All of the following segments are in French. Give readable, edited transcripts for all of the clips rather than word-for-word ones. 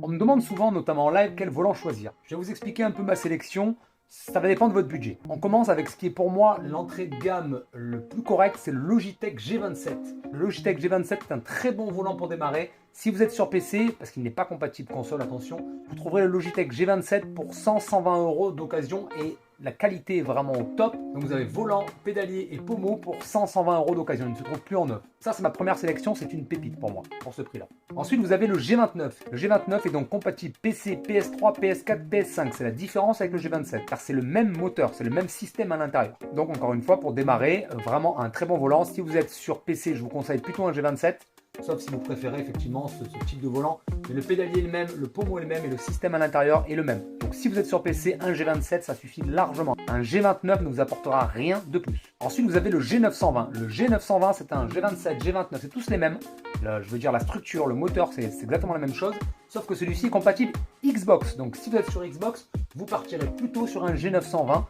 On me demande souvent, notamment en live, quel volant choisir. Je vais vous expliquer un peu ma sélection. Ça va dépendre de votre budget. On commence avec ce qui est pour moi l'entrée de gamme le plus correct, c'est le Logitech G27. Le Logitech G27 est un très bon volant pour démarrer. Si vous êtes sur PC, parce qu'il n'est pas compatible console, attention, vous trouverez le Logitech G27 pour 100-120 euros d'occasion et la qualité est vraiment au top. Donc vous avez volant, pédalier et pommeau pour 100-120 euros d'occasion. Il ne se trouve plus en neuf. Ça, c'est ma première sélection. C'est une pépite pour moi, pour ce prix-là. Ensuite, vous avez le G29. Le G29 est donc compatible PC, PS3, PS4, PS5. C'est la différence avec le G27, car c'est le même moteur, c'est le même système à l'intérieur. Donc encore une fois, pour démarrer, vraiment un très bon volant. Si vous êtes sur PC, je vous conseille plutôt un G27. Sauf si vous préférez effectivement ce type de volant. Mais le pédalier est le même, le pommeau est le même et le système à l'intérieur est le même. Donc si vous êtes sur PC, un G27 ça suffit largement. Un G29 ne vous apportera rien de plus. Ensuite vous avez le G920. Le G920 c'est un G27, G29, c'est tous les mêmes. Là, je veux dire la structure, le moteur c'est exactement la même chose. Sauf que celui-ci est compatible Xbox. Donc si vous êtes sur Xbox, vous partirez plutôt sur un G920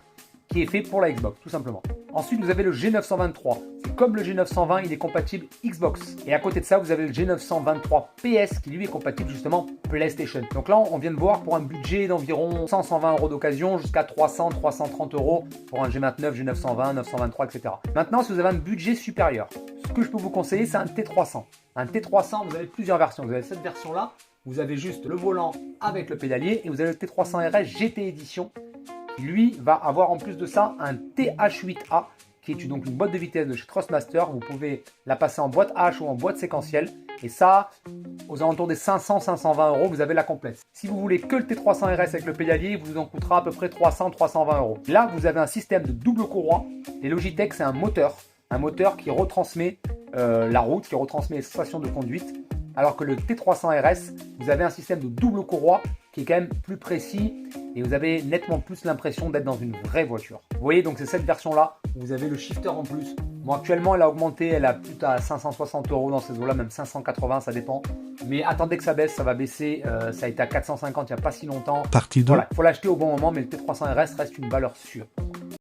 qui est fait pour la Xbox tout simplement. Ensuite vous avez le G923. C'est comme le G920, il est compatible Xbox. Et à côté de ça, vous avez le G923 PS qui lui est compatible justement PlayStation. Donc là, on vient de voir pour un budget d'environ 100-120 euros d'occasion jusqu'à 300-330 euros pour un G29, G920, 923, etc. Maintenant, si vous avez un budget supérieur, ce que je peux vous conseiller, c'est un T300. Un T300, vous avez plusieurs versions. Vous avez cette version-là, vous avez juste le volant avec le pédalier et vous avez le T300 RS GT Edition qui lui va avoir en plus de ça un TH8A qui est donc une boîte de vitesse de chez Trustmaster. Vous pouvez la passer en boîte H ou en boîte séquentielle. Et ça, aux alentours des 500-520 euros, vous avez la complète. Si vous voulez que le T300 RS avec le pédalier, vous en coûtera à peu près 300-320 euros. Là, vous avez un système de double courroie. Et Logitech, c'est un moteur qui retransmet la route, qui retransmet les sensations de conduite. Alors que le T300 RS, vous avez un système de double courroie qui est quand même plus précis et vous avez nettement plus l'impression d'être dans une vraie voiture. Vous voyez, donc c'est cette version-là, vous avez le shifter en plus. Bon, actuellement, elle a augmenté, elle a plus à 560 euros dans ces eaux-là, même 580, ça dépend. Mais attendez que ça baisse, ça va baisser. Ça a été à 450 il n'y a pas si longtemps. Partie 2. Voilà, il faut l'acheter au bon moment, mais le T300 RS reste une valeur sûre.